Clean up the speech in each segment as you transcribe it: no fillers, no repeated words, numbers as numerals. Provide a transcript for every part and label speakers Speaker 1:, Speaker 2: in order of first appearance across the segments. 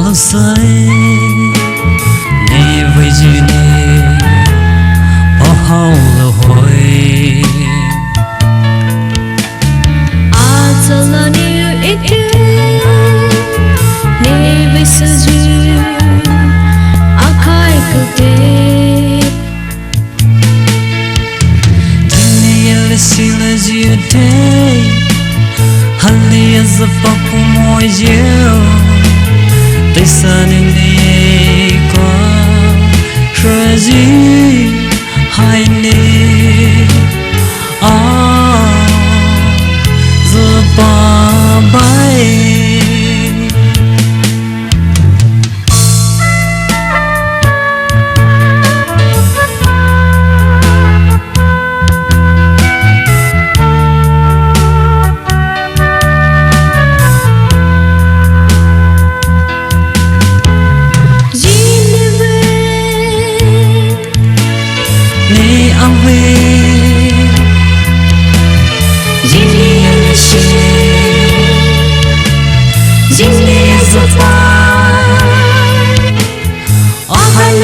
Speaker 1: 了谁？你为几年不好了会？
Speaker 2: 啊，走了你有一天，你为自己开个店。
Speaker 1: 今年夜里醒了几天，喊你也是把不摸有。第三年的夜光，设计海你啊，是八百。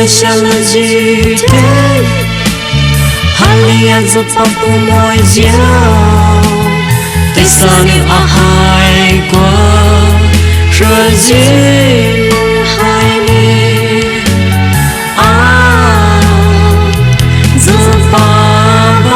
Speaker 1: 下了几天，喊你也是把不摸有。第三年海过设计海你啊，是八百。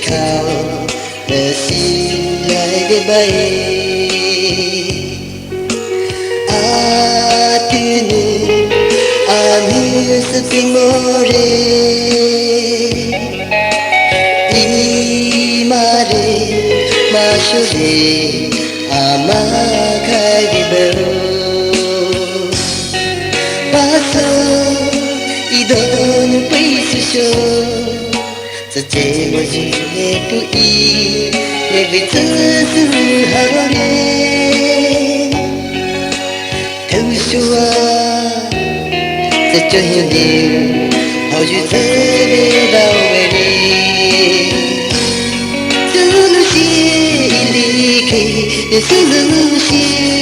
Speaker 3: 靠了心来的bay Atinu Amir sepimore Imare Mashore Amakai di bero Paso Idon Paisusho Sa che mo ji le pu I le vi tsu su ha re Tau shua Sa cho hiu ni Hao ju tse le dao we re Su lu xie I li ke Su lu xie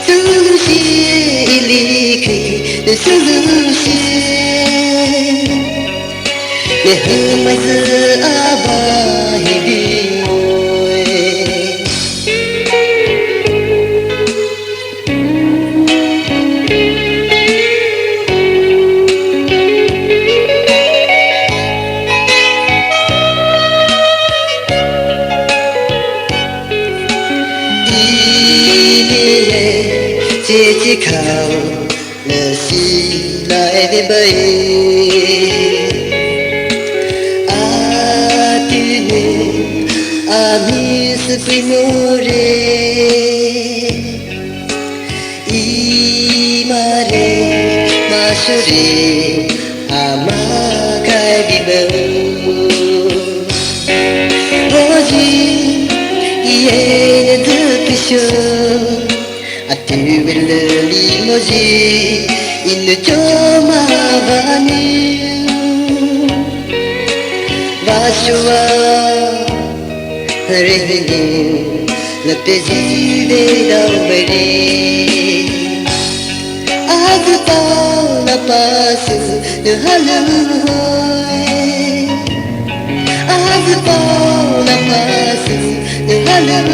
Speaker 3: Su lu xie I li ke Su lu xie để hương mai xưa ba đi ngồi chỉ khao là xì lại đi bay Amis primore Imare Mashore Amakai bibel Roji Iye Dupisho Atu Velli Moji Inu Choma Vani Vashua Rehni la pejive daubere Agta la pasu de haloi Agta la pasu de haloi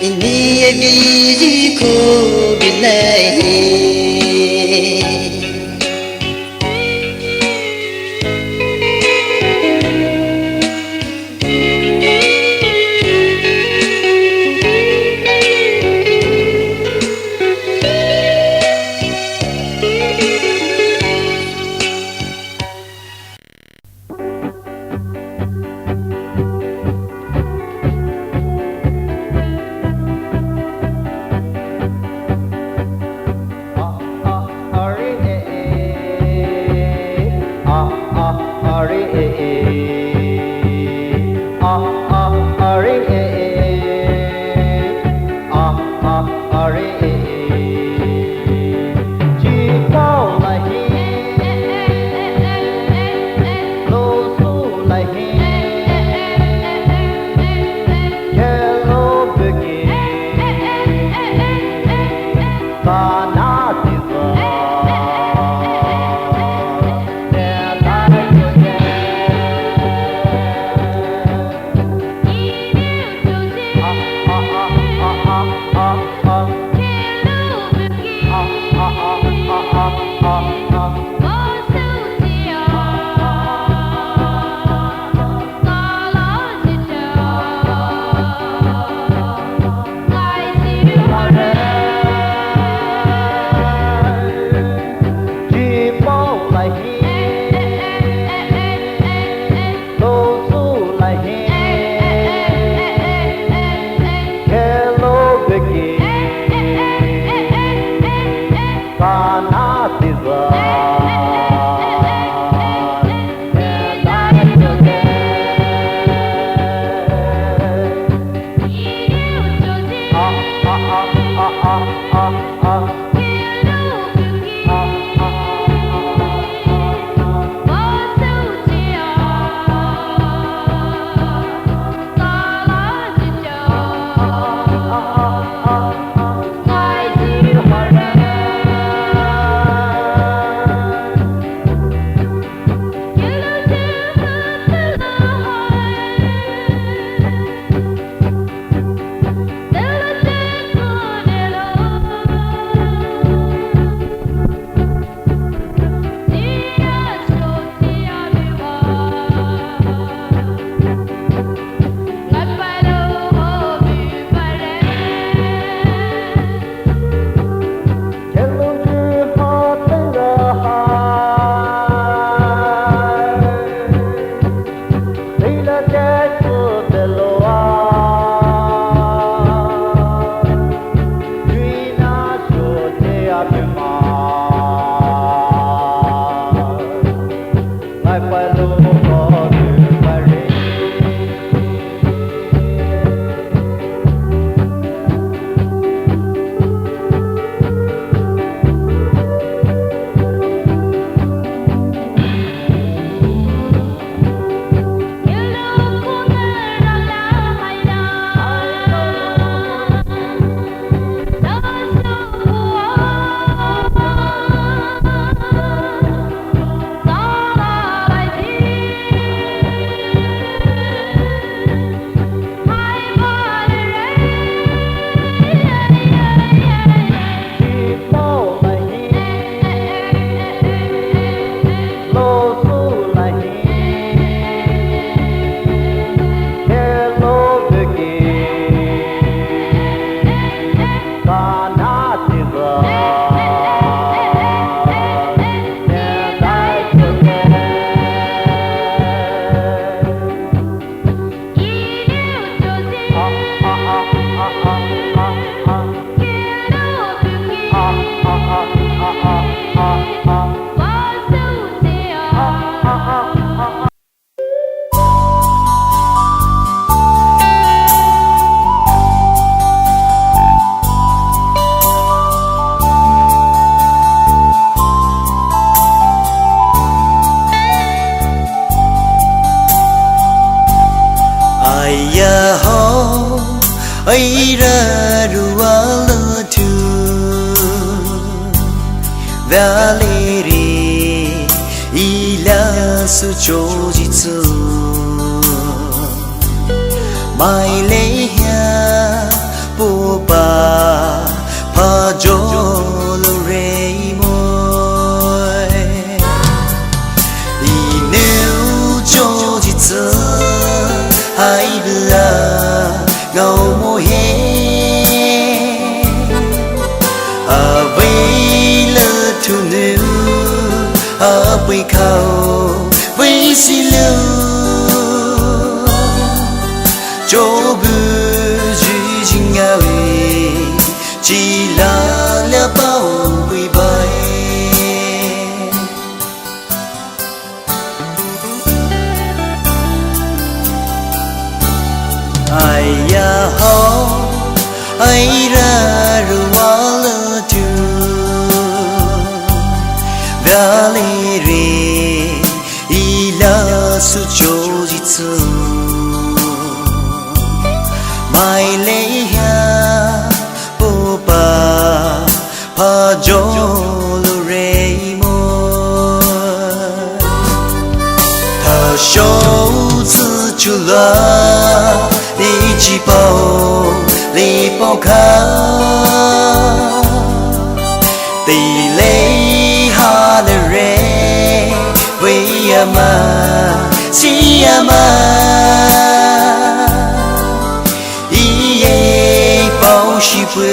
Speaker 3: Ini biji ko bilai
Speaker 1: ấy ra rùa lơ tu và lê ri ila su cho jitsu mai lê ha po pa pa jo lo re moi i neu cho jitsu hai la ngầu mô he à vây lơ thu nữ à vây khâu vây xì lưu cho bư duy chính ngao chỉ là bao vây bay ai ya ho ai ra rùa lơ tu và lê rê ila su cho jitsu mai lê ha po pa pa jo lo re mo ta shou zi chu la li chi bao li bao kha tỷ lệ ha le re vi ama si ama i ye bao shi pu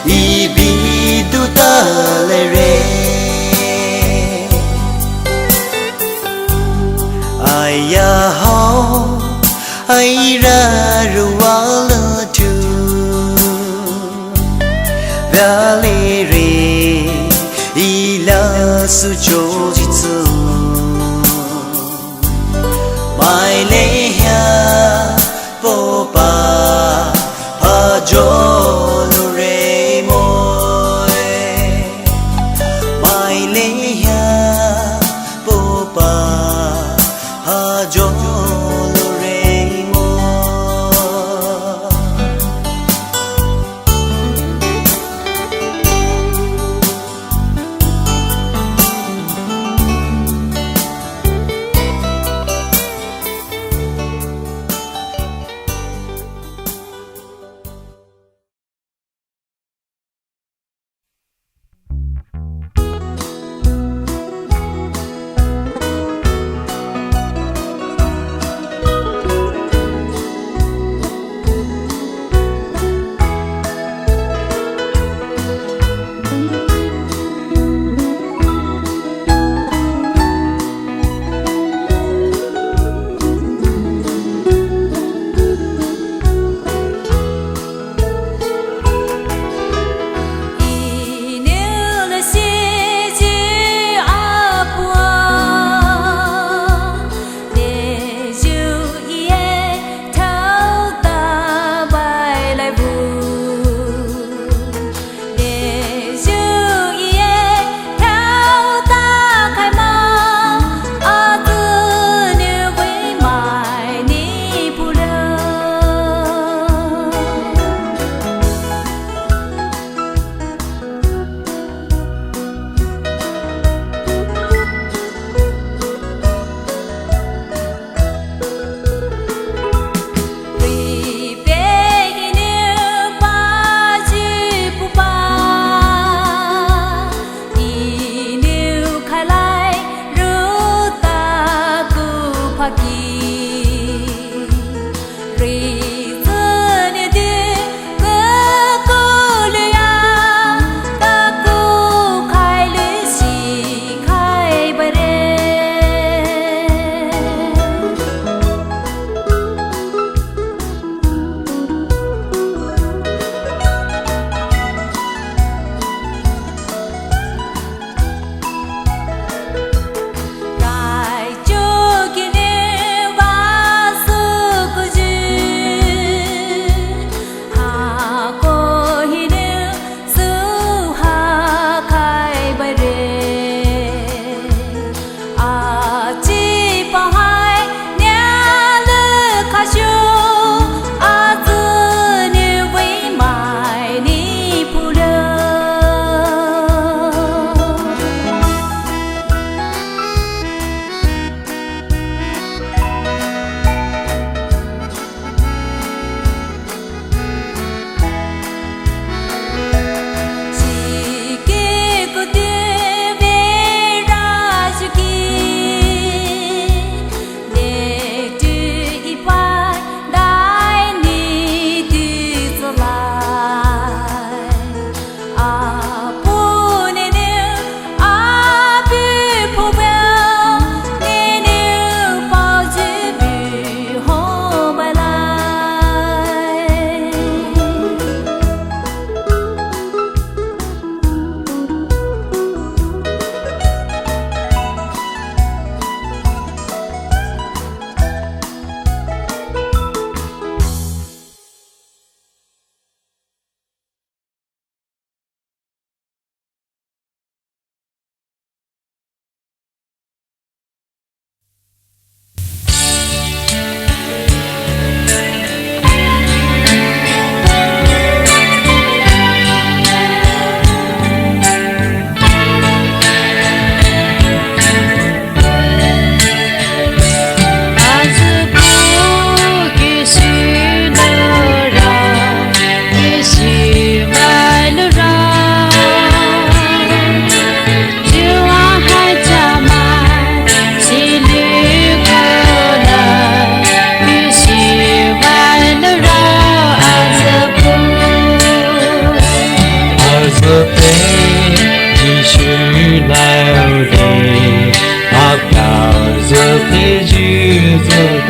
Speaker 1: i bi tu ta le re ai ya ho ai ra rùa lơ tu và lê rê ila su cho jitsu mai lê ha po pa pa jo lo re moi mai lê ha po pa pa jo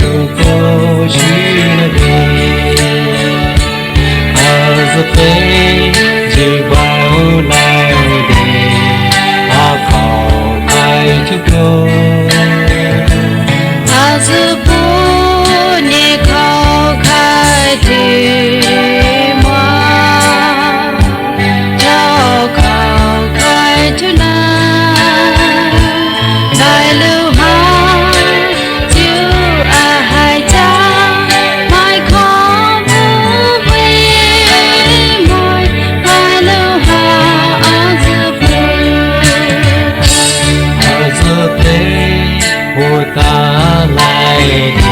Speaker 4: tu cô chỉ là đi giờ đây chỉ bao lại đi khó ai chúc cô
Speaker 2: giờ buồn nhẹ khó khai thì mà cho khó khai thứ nào đại lưu hai chiếu hai cha mai khó vô về môi đại lưu hai giờ
Speaker 4: đây hồ ta lại đi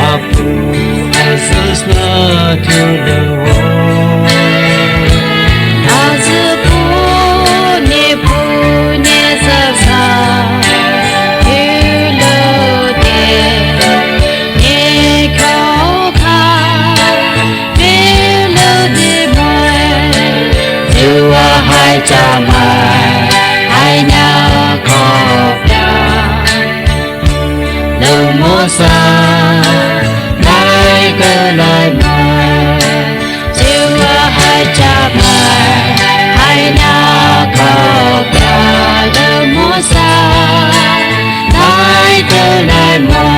Speaker 4: Apu as not to the world
Speaker 2: giờ buồn nhẹ xa xa yêu lỡ tiền nhẹ khó khăn yêu lỡ tiền mỏi dù hai cha mẹ hai nhà khó khăn đâu mua xa lại cơ lại mỏi dù hai cha mẹ hai nhà khó khăn đâu mua xa lại cơ lại mỏi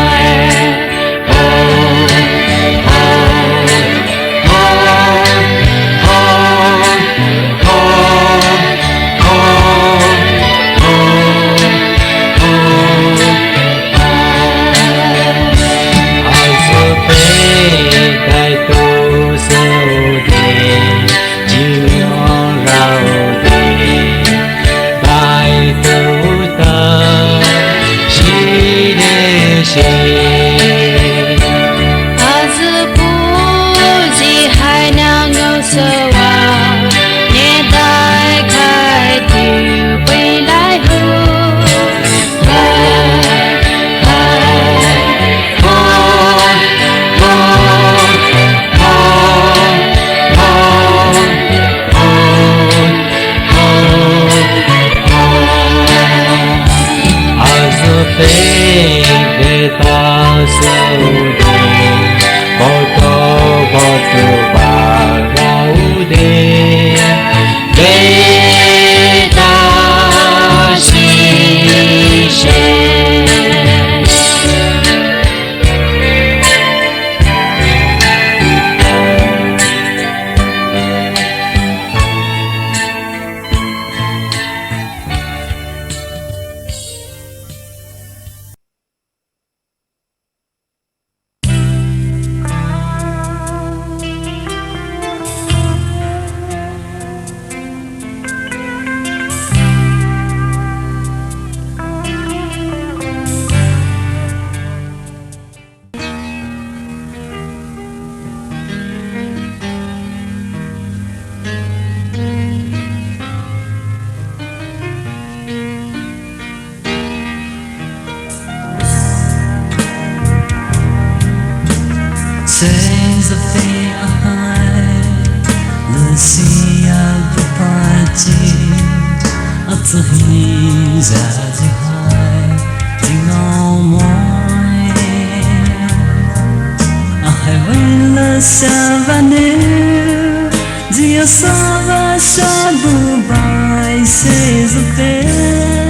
Speaker 1: Says a behind the sea of the party at the hills at the high thing all morning I will the savannah the sava shabu by says a bear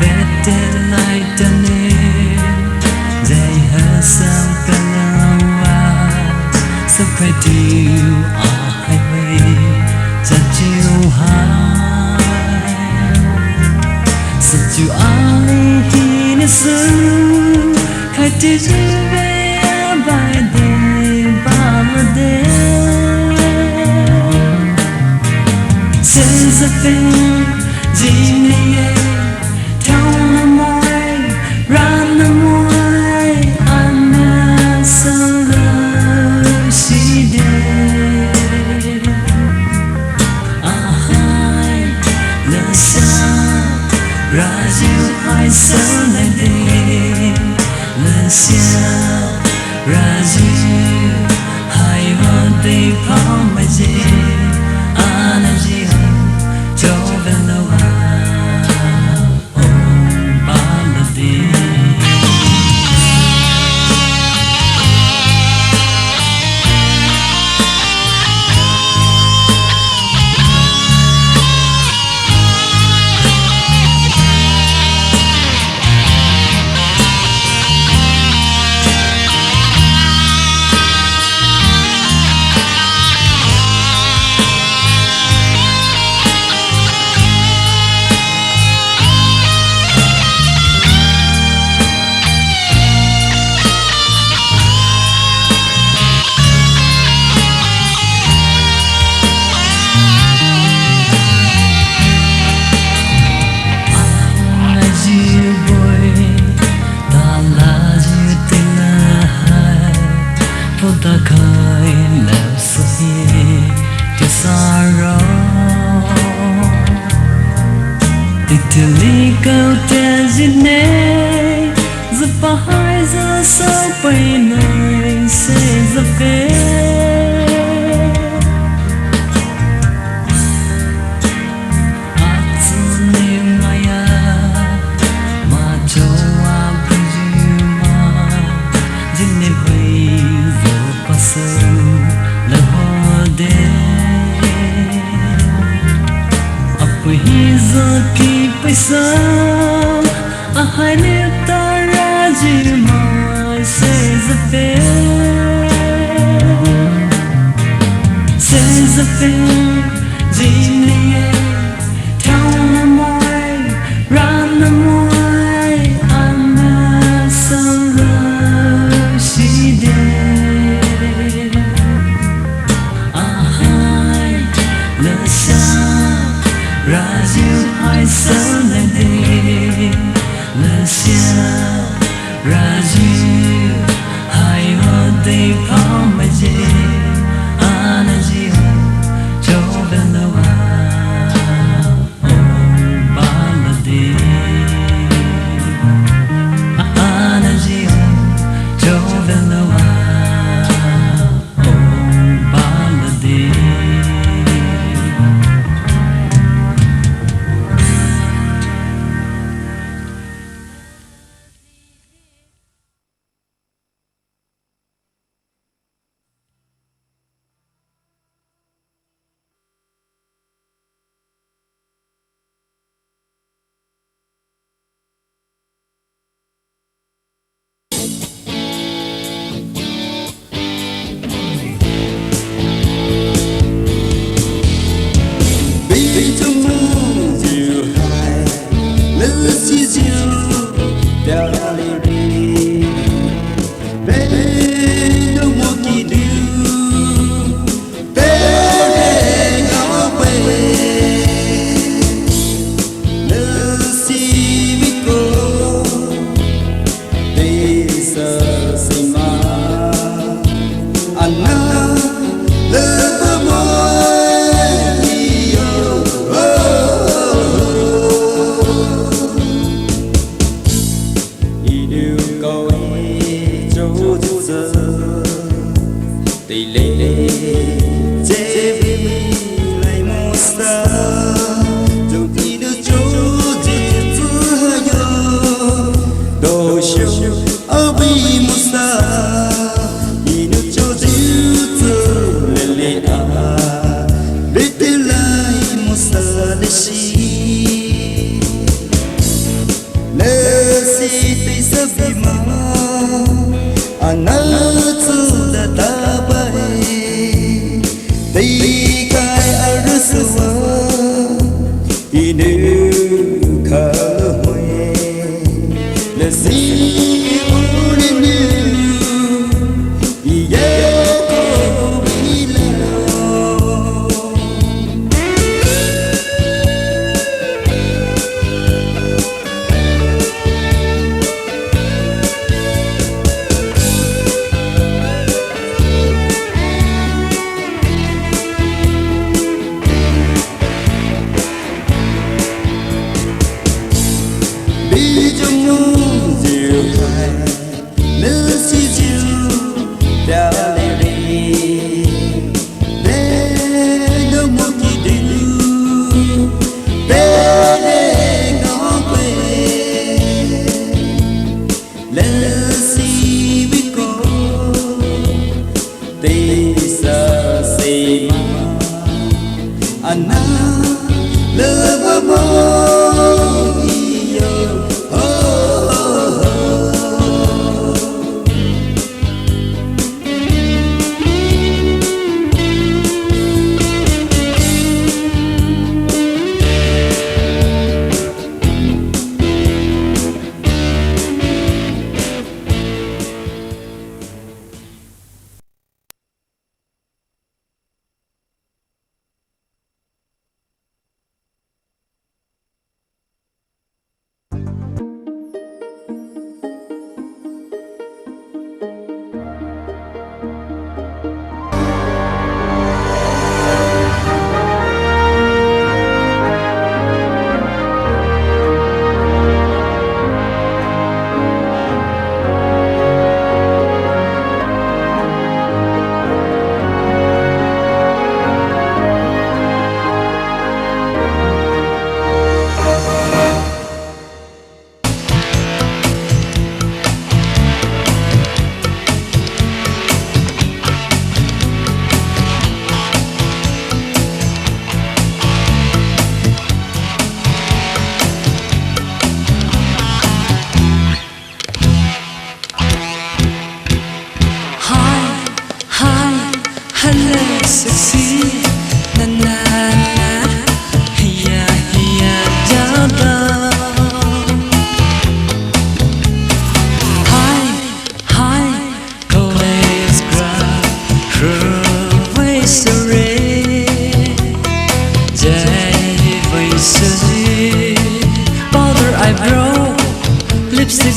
Speaker 1: that delight and some so quite you are highway that you high so you are in a soon quite did you by day by day says a thing Jimmy tell them away run them away I saw the day, the sun, Rajiv, I want the Poumai, Anaji, Joven, ta khai lẹp suy cho xa rõ Italy cao te zine giúp pa hai giờ sau bay này sẽ giúp kế Paisa hai ne tara ji mai se zape ji ne tao na moi ran na moi ana sang si de hai le sa Rajiu hai san de le sia Rajiu hai ho de Poumai je anaji ho cho ben lo wa ba la de anaji ho cho ben lo wa ba la de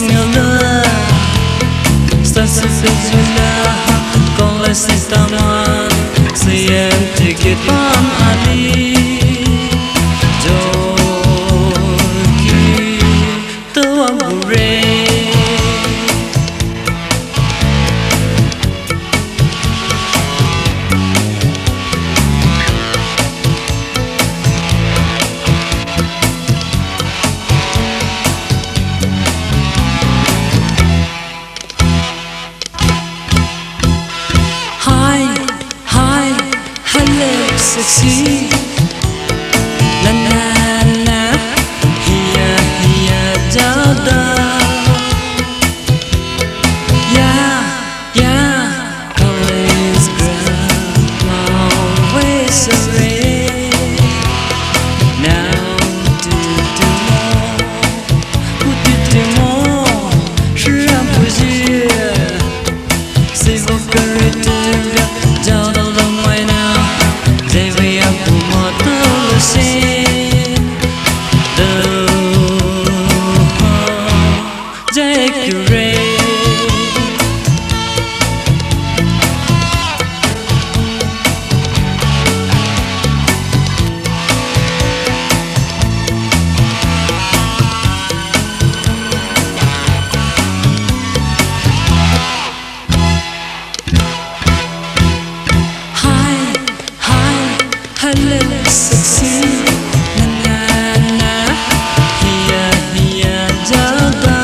Speaker 1: signala sta se fezula con le sistema siente che pam ali jo ki to amure sexy na na na hiya hiya da da yeah yeah always ground always array now do more who do more 是让不去 c'est vos caractères 找到了 my now they will have to motor sin the accurate hello sexy na na na hiya hiya da da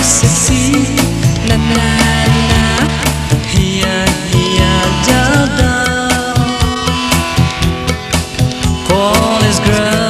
Speaker 1: sexy na na na hiya hiya da da call is ground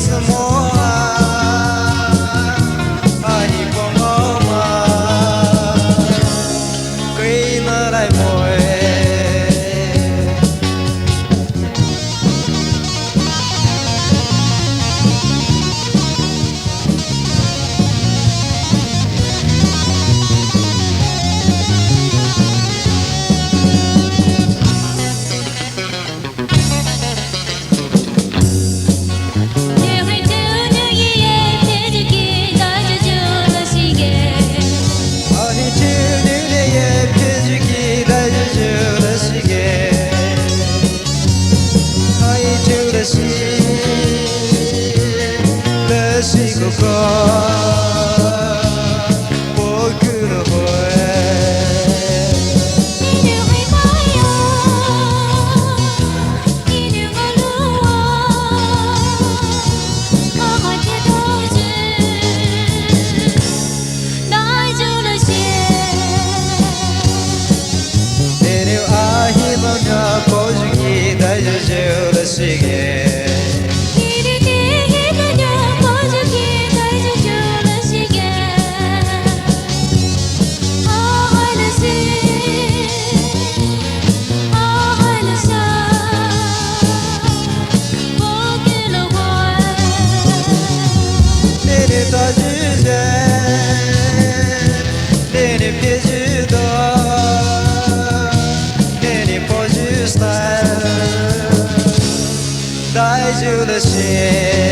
Speaker 5: Some more しここ僕の方へ Nếu ai hy vọng nhỏ có chuyện gì ta cho chiều là suy nghĩ Nên ta chỉ nên biết chữ đó nên bỏ chữ sai đại chữ là gì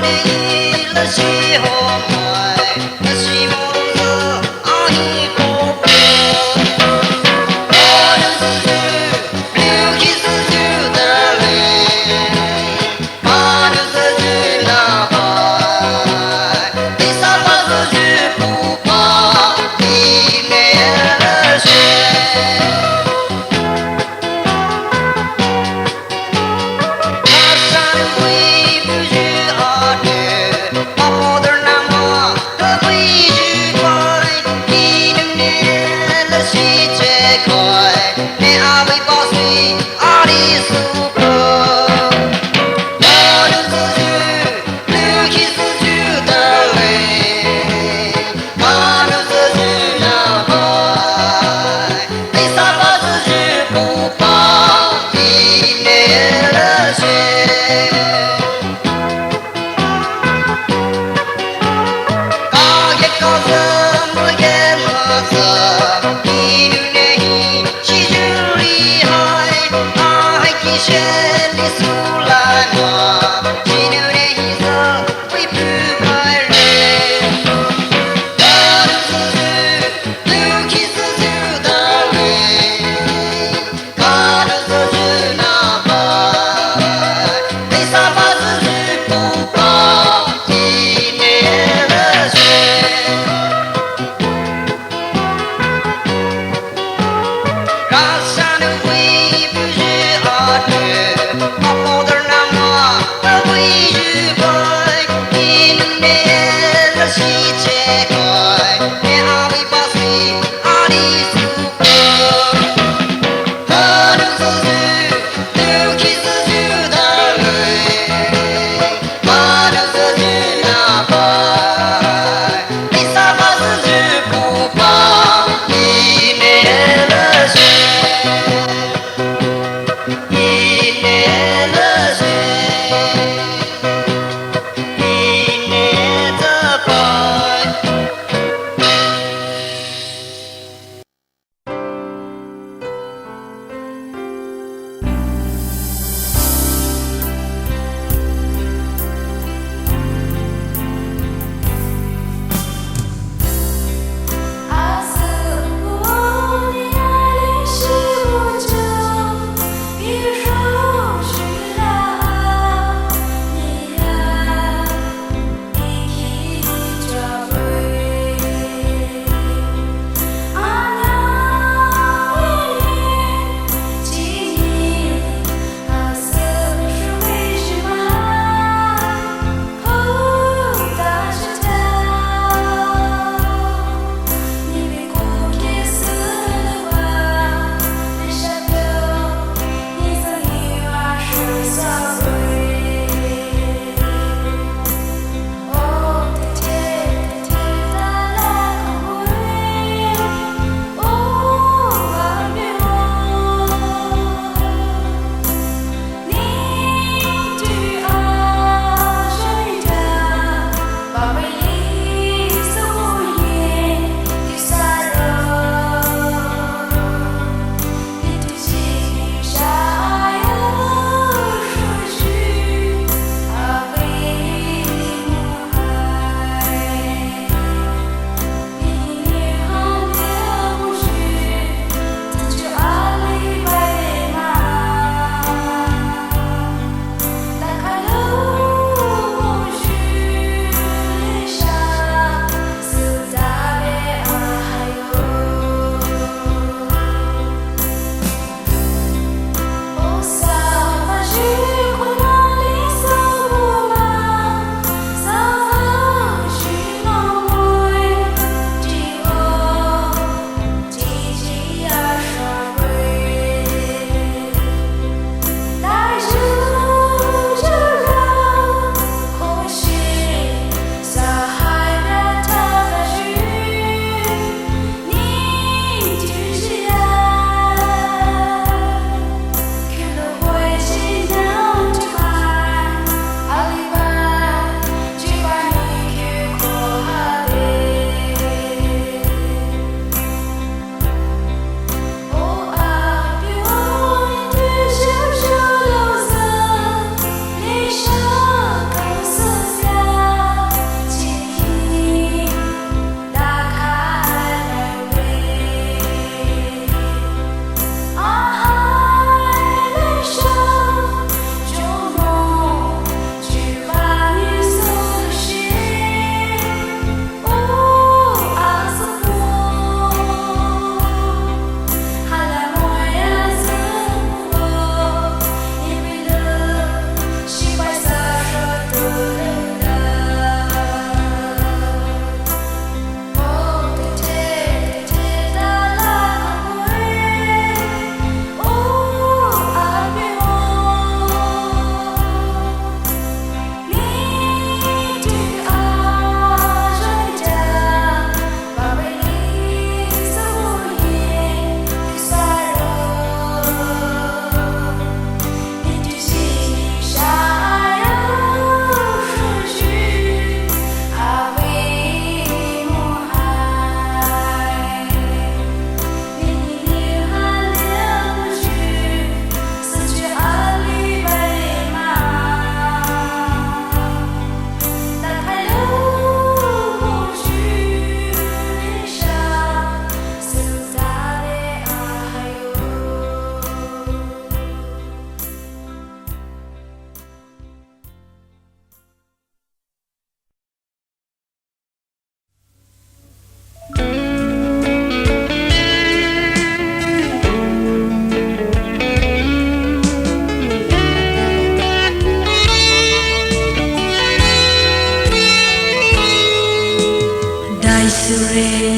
Speaker 3: Hãy subscribe cho kênh Ghiền Mì Gõ để không bỏ lỡ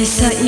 Speaker 1: Vamos